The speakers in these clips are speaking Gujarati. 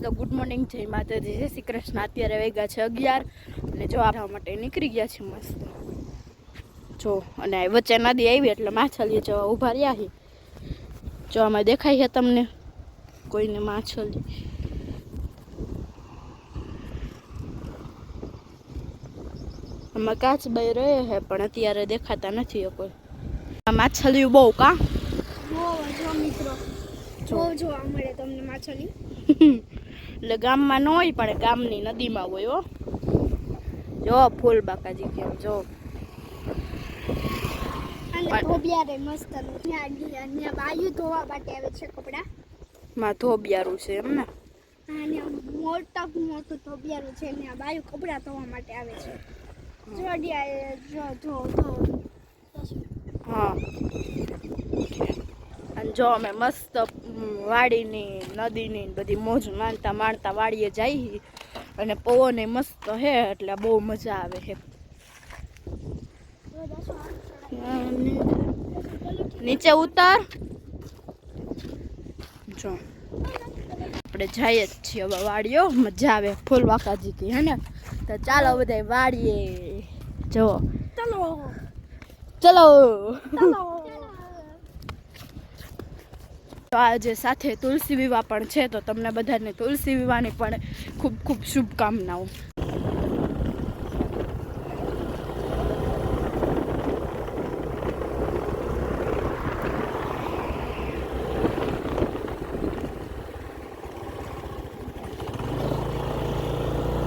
તો ગુડ મોર્નિંગ, જય માતાજી, જય શ્રી કૃષ્ણ. અત્યારે વાગ્યા છે 11 અને જો આ માટે નીકળી ગયા છે મસ્ત જો. અને વચ્ચે નદી આવી એટલે માછલી જો ઊભા રહ્યા છે. જો આમાં દેખાય છે તમને કોઈને માછલી? આમાં કાચબાઈ રહે છે પણ અત્યારે દેખાતા નથી કોઈ. આ માછલીઓ બહુ કા જો મિત્રો બહુ જોવા મળે તમને માછલી. એટલે ગામમાં ન હોય પણ ગામની નદીમાં હોય હો. જો ફૂલ બાકાજી કેમ જો. અને ધોબિયારે મસ્ત ત્યાં બાયું ધોવા માટે આવે છે કપડા માં ધોબિયારું છે એમ ને. અને મોટું ધોબિયારું છે ને બાયું કપડા ધોવા માટે આવે છે. હા અને જો અમે મસ્ત વાડીની નદીની બધી મોજ માણતા વાડીએ જઈએ અને પવન મસ્ત હે એટલે બહુ મજા આવે છે. નીચે ઉતાર જો આપણે જઈએ જ છીએ હવે વાડીઓ. મજા આવે ફૂલ વાકાજી કી હે ને. તો ચાલો બધા વાડીએ જો. ચલો તો આજે સાથે તુલસી વિવાહ પણ છે તો તમને બધાને તુલસી વિવાહની પણ ખૂબ ખૂબ શુભકામનાઓ.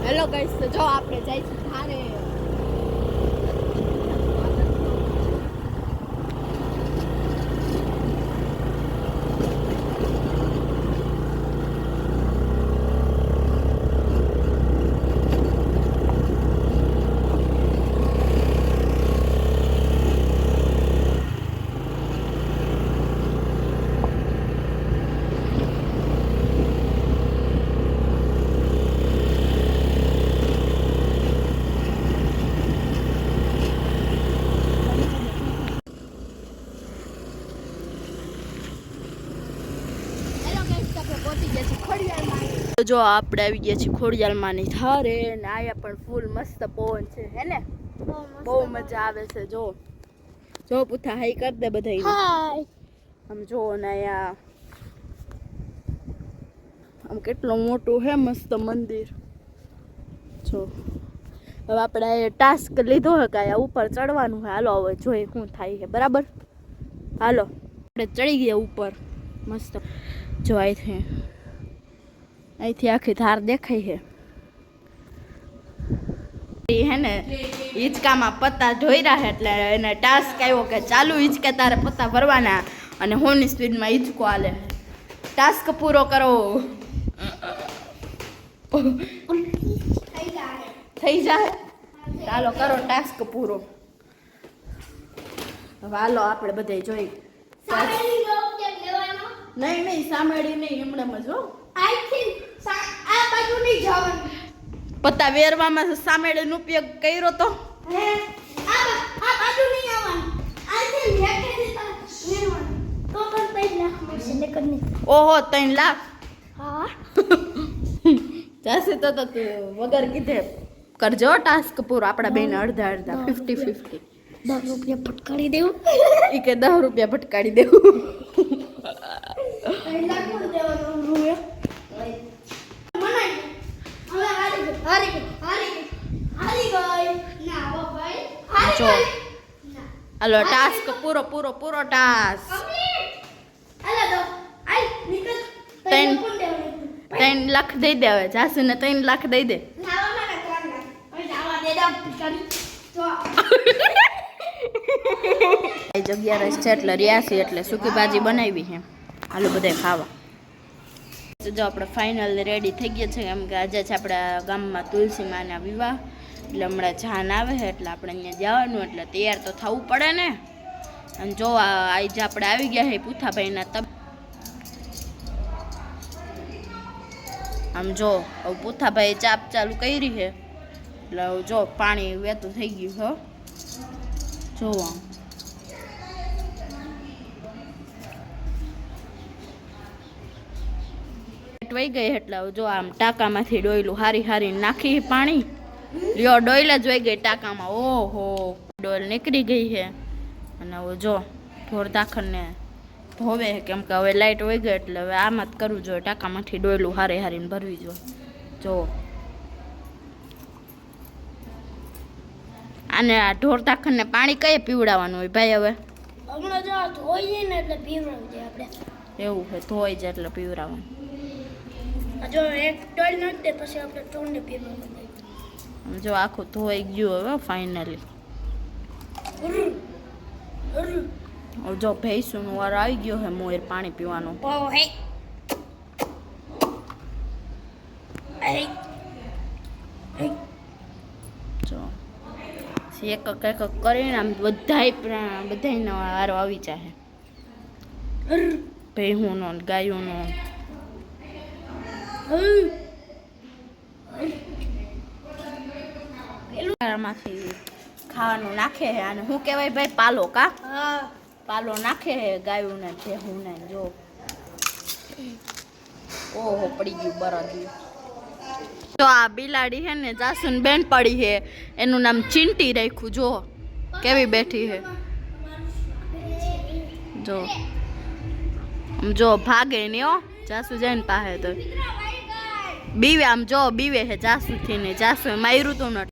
હેલો ગાઈસ, તો જો આપણે જઈશું ધારે. જો આપણે આવી ગયા છીએ ખોડિયાલમાંની ધારે ને આયા પણ ફૂલ મસ્ત પવન છે હે ને. બહુ મજા આવે છે. જો જો પૂથા હાઈ કર દે બધા. આમ જો ને આયા આમ કેટલું મોટું હે મસ્ત મંદિર જો. હવે આપણે ટાસ્ક લીધો હે કે આયા ઉપર ચડવાનું હે. હાલો હવે જોઈએ શું થાય છે. બરાબર હાલો આપણે ચડી ગયા ઉપર મસ્ત. જો અહીંથી આખી ધાર દેખાય છે હે ને. હિંચકામાં પત્તા ઢોર્યા છે એટલે એને ટાસ્ક આવ્યો કે ચાલુ હિંચકે તારે પત્તા ભરવાના અને હોની સ્પીડમાં હિંચકો હાલે. ટાસ્ક પૂરો કરો. થઈ જાય. ચાલો કરો ટાસ્ક પૂરો. હવે હાલો આપણે બધા જોઈ. નહીં સાંભળી નહીં હમણાં જો પત્તા વેરવામાં સામેડીનો ઉપયોગ કર્યો તો. ઓહો 3 લાખ જશે તો વગર કીધે કરજો ટાસ્ક પૂરો. આપણા બેન અડધા 50-50 10 રૂપિયા ભટકાડી દેવું. એ કે 10 રૂપિયા ભટકાડી દેવું. હાલો ટાસ્ક પૂરો ટાસ્ક. 3 લાખ દઈ દે. હવે જાસુ ને 3 લાખ દઈ દે. જગ્યા રસ છે એટલે રિયાસી એટલે સૂકી ભાજી બનાવી છે. હાલો બધા ખાવા. જો આપણે ફાઇનલ રેડી થઈ ગયા છે એમ કે આજે છે આપણા ગામમાં તુલસી માના વિવાહ એટલે હમણાં જાન આવે છે એટલે આપણે અહીંયા જવાનું એટલે તૈયાર તો થવું પડે ને. અને જો આજે આપણે આવી ગયા છે પૂથાભાઈના આમ જો હવે પૂથાભાઈ ચાપ ચાલુ કરી છે એટલે જો પાણી વહેતું થઈ ગયું હો. જો આમ લાઈટ વહી ગઈ એટલે હવે જો આમ ટાંકામાંથી ડોયલું હારી હારી નાખી પાણી લ્યો ડોયલ જ વહી ગઈ ટાંકામાં ઓહો ડોયલ નીકળી ગઈ છે અને હવે જો ઢોર દાખણને ધોવે કેમ કે હવે લાઈટ વહી ગઈ એટલે હવે આમ જ કરવું જોઈએ ટાંકામાંથી ડોયલું હારે હારીને ભરવી જોઈએ જો અને આ ઢોર દાખણને પાણી કઈ પીવડાવવાનું હોય ભાઈ હવે હમણાં જો ધોઈએ ને એટલે પીવડાવી દે આપણે એવું છે ધોઈ જાય એટલે પીવડાવવાનું જો એક ટોલ નાખ દે પછી આપણે ટોળને પીવડાવી દે જો આખું ધોઈ ગયું હવે ફાઇનલી જો ભેંસુનો વારો આવી ગયો હે મોર પાણી પીવાનો જો એક એક કરીને આમ બધાયનો વારો આવી જાય ભેંસુનો ને ગાયોનો માંથી ખાવાનું નાખે હે અને શું કહેવાય ભાઈ પાલો કા પાલો નાખે હે ગાયું ને ભેહું ને જો ઓહો પડી ગયું બરાબર તો આ બિલાડી હે ને જાસુન બેન પડી હે એનું નામ ચિંટી રાખ્યું જો કેવી બેઠી હે જો જો ભાગે ને હો જાસુ જઈને પાસે તો બીવે આમ જો બીવે હે જાસુ થી ને જાસુ માર્યું તું ને